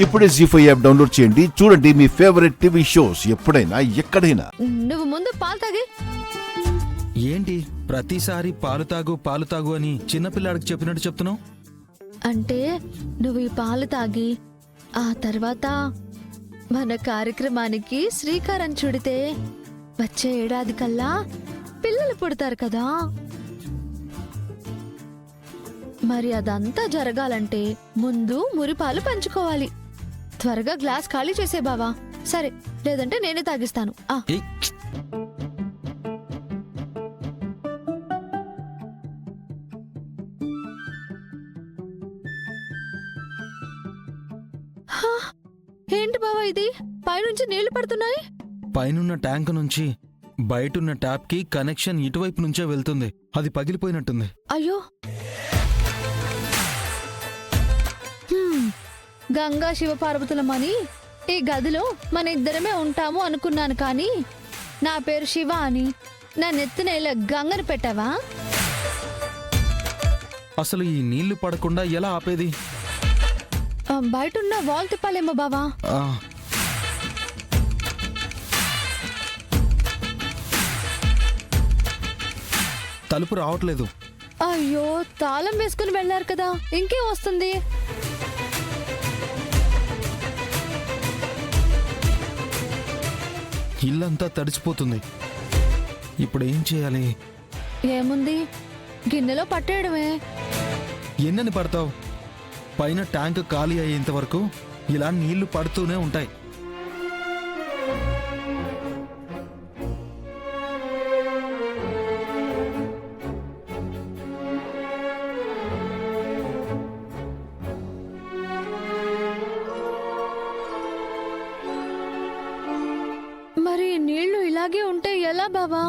ఇప్పుడే జీ5 app download చేయండి. చూడండి మీ ఫేవరెట్ టీవీ షోస్ ఎప్పుడైనా ఎక్కడైనా. నువ్వు ముందు పాలు తాగి. ఏంటి ప్రతిసారి పాలు తాగు అని చిన్నపిల్లాడికి చెప్పినట్టు చెప్తున్నావు? అంటే నువ్వు ఈ పాలు తాగి ఆ తర్వాత మన కార్యక్రమానికి శ్రీకారం చుడితే వచ్చే ఏడాది కల్లా పిల్లలు పుడతారు కదా. మరి అదంతా జరగాలంటే ముందు మురిపాలు పంచుకోవాలి. త్వరగా గ్లాస్ ఖాళీ చేసే బావా. సరే, లేదంటే నేనే తాగిస్తాను. ఏయ్, ఏంటి బావా ఇది? పైనుంచి నీళ్లు పడుతున్నాయి. పైనున్న ట్యాంక్ నుంచి బయటున్న ట్యాప్ కి కనెక్షన్ ఇటువైపు నుంచే వెళ్తుంది. అది పగిలిపోయినట్టుంది. అయ్యో, గంగా శివపార్వతులమని ఈ గదిలో మన ఇద్దరమే ఉంటాము అనుకున్నాను, కానీ నా పేరు శివ అని నా నెత్తిన ఇలా గంగను పెట్టావా? అసలు ఈ నీళ్లు పడకుండా ఎలా ఆపేది? బయటున్న వాల్ తిప్పాలేమో బావా. ఆ, తలుపు రావట్లేదు. అయ్యో, తాళం వేసుకుని వెళ్ళారు కదా, ఇంకేం వస్తుంది? ఇల్లంతా తడిచిపోతుంది. ఇప్పుడు ఏం చేయాలి? ఏముంది, గిన్నెలో పట్టేయడమే. ఎన్నని పడతావు? పైన ట్యాంక్ ఖాళీ అయ్యేంత వరకు ఇలా నీళ్లు పడుతూనే ఉంటాయి. మరి నీళ్లు ఇలాగే ఉంటే ఎలా బావా?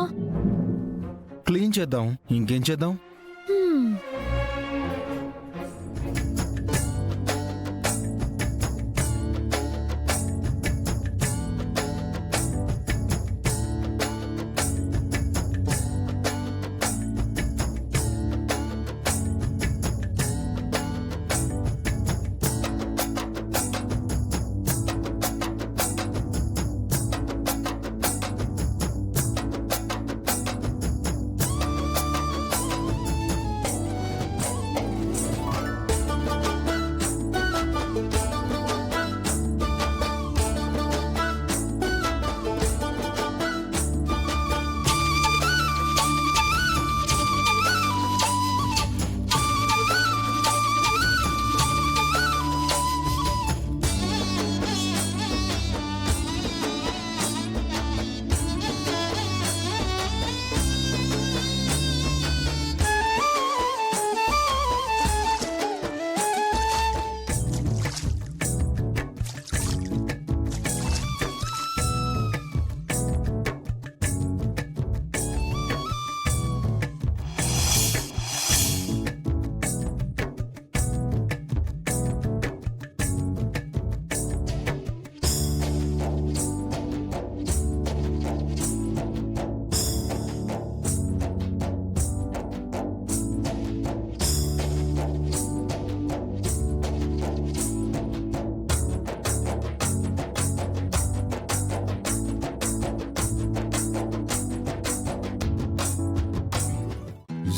క్లీన్ చేద్దాం. ఇంకేం చేద్దాం? హ్మ్.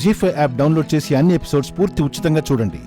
జీ5 యాప్ డౌన్లోడ్ చేసి అన్ని ఎపిసోడ్స్ పూర్తి ఉచితంగా చూడండి.